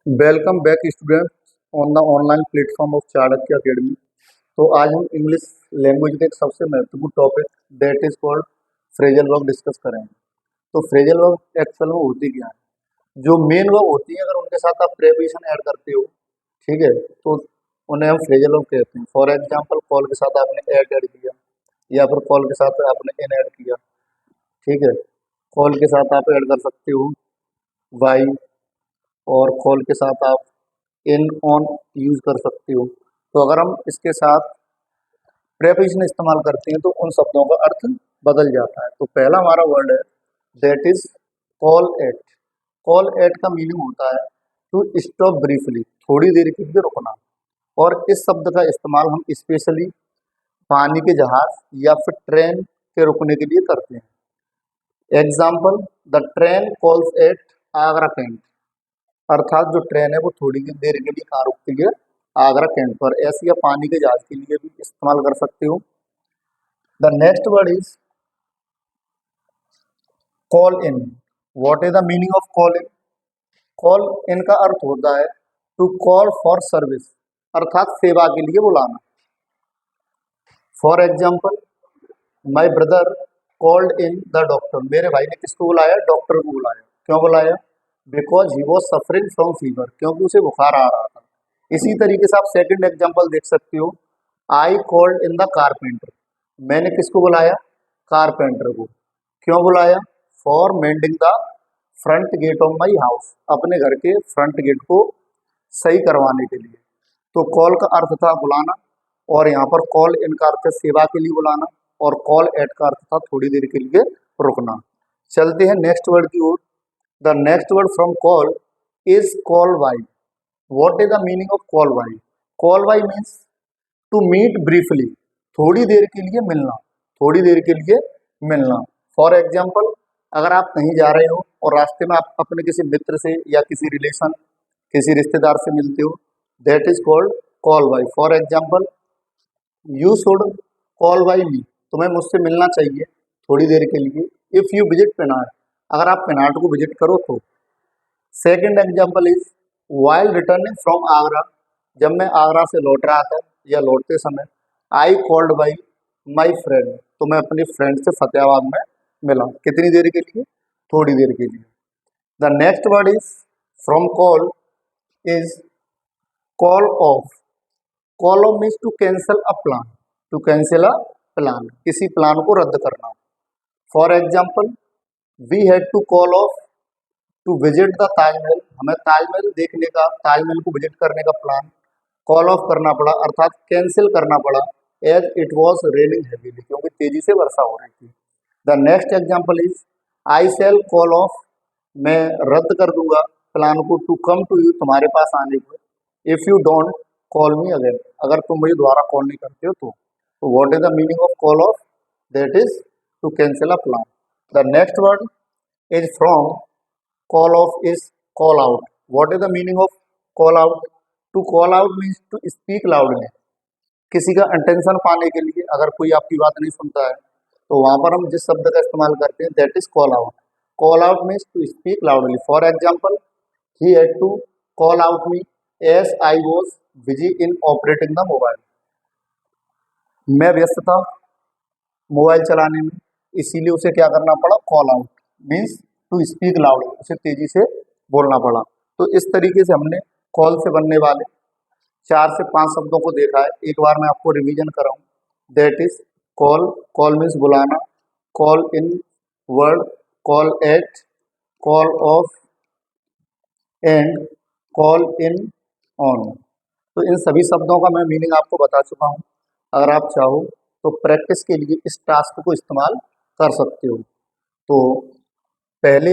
Welcome back students on the online platform of Chanakya academy. तो आज हम इंग्लिश लैंग्वेज के एक सबसे महत्वपूर्ण topic that is called phrasal verb discuss करेंगे। तो फ्रेजल वर्ब एक्चुअल में होती क्या है? जो मेन वर्ब होती है, अगर उनके साथ आप प्रेपोजिशन ऐड करते हो, ठीक है, तो उन्हें हम फ्रेजल वर्ब कहते हैं। फॉर एग्जाम्पल, कॉल के साथ आपने एड ऐड किया, या फिर कॉल के साथ आपने इन ऐड किया, ठीक है। कॉल के साथ आप ऐड कर सकते हो वाई, और कॉल के साथ आप इन ऑन यूज कर सकते हो। तो अगर हम इसके साथ प्रेपोजिशन इस्तेमाल करते हैं तो उन शब्दों का अर्थ बदल जाता है। तो पहला हमारा वर्ड है that is call at. Call at का मीनिंग होता है टू स्टॉप ब्रीफली, थोड़ी देर के लिए रुकना। और इस शब्द का इस्तेमाल हम स्पेशली पानी के जहाज या फिर ट्रेन के रुकने के लिए करते हैं। Example, the train calls at Agra Cantt, अर्थात जो ट्रेन है वो थोड़ी देर के लिए कहाँ रुकती है? आगरा कैंट पर। ऐसे या पानी के जहाज के लिए भी इस्तेमाल कर सकते हो। The next word is call in. What is the meaning of call in? Call in का अर्थ होता है टू कॉल फॉर सर्विस, अर्थात सेवा के लिए बुलाना। For example, my brother called in the doctor, मेरे भाई ने किसको बुलाया? डॉक्टर को बुलाया। क्यों बुलाया? Because he was suffering from fever, क्योंकि उसे बुखार आ रहा था। इसी तरीके से आप सेकंड एग्जांपल देख सकते हो, I called in the carpenter, मैंने किसको बुलाया? कारपेंटर को। क्यों बुलाया? For mending the front gate of my house, अपने घर के फ्रंट गेट को सही करवाने के लिए। तो कॉल का अर्थ था बुलाना, और यहाँ पर कॉल इन का अर्थ है सेवा के लिए बुलाना, और कॉल एट का अर्थ था थोड़ी देर के लिए रुकना। चलते हैं नेक्स्ट वर्ड की ओर। The next word from call is call by. What is the meaning of call by? Call by means to meet briefly, थोड़ी देर के लिए मिलना, थोड़ी देर के लिए मिलना। फॉर एग्जाम्पल, अगर आप कहीं जा रहे हो और रास्ते में आप अपने किसी मित्र से या किसी रिलेशन, किसी रिश्तेदार से मिलते हो, that is called call by. For example, you should call by me, तुम्हें मुझसे मिलना चाहिए थोड़ी देर के लिए। इफ यू विजिट पेनाट, अगर आप पेनाट को विजिट करो तो। Second example is while returning from Agra, जब मैं आगरा से लौट रहा था या लौटते समय, I called by my friend, तो मैं अपनी फ्रेंड से फतेहाबाद में मिला। कितनी देर के लिए? थोड़ी देर के लिए। The next word is from call is call of. Call of means to cancel a plan, to cancel a plan, किसी प्लान को रद्द करना। For example, we had to call of to visit the Taj Mahal, हमें ताजमहल देखने का, ताजमहल को visit करने का प्लान कॉल ऑफ करना पड़ा, अर्थात कैंसिल करना पड़ा। As it was raining heavily, क्योंकि तेजी से वर्षा हो रही थी। The next example is I shall call off, मैं रद्द कर दूंगा प्लान को, टू कम टू यू, तुम्हारे पास आने को। If you don't call me again, अगर तुम मुझे दोबारा कॉल नहीं करते हो तो what is the meaning of call off? That is to cancel a plan. The next word is from call off is call out. What is the meaning of call out? To call out means to speak loudly, किसी का attention पाने के लिए। अगर कोई आपकी बात नहीं सुनता है तो वहां पर हम जिस शब्द का इस्तेमाल करते हैं that is call out. Call out means to speak loudly. For example, he had to call out me as I was busy in operating the mobile, मैं व्यस्त था मोबाइल चलाने में, इसीलिए उसे क्या करना पड़ा? Call out means to speak loud, उसे तेजी से बोलना पड़ा। तो इस तरीके से हमने कॉल से बनने वाले 4 से 5 शब्दों को देखा है। एक बार मैं आपको रिवीजन कराऊं, that is call, call means बुलाना, call in word, call at, call off, and call in on. तो इन सभी शब्दों का मैं मीनिंग आपको बता चुका हूँ। अगर आप चाहो तो प्रैक्टिस के लिए इस टास्क को इस्तेमाल कर सकते हो। तो पहले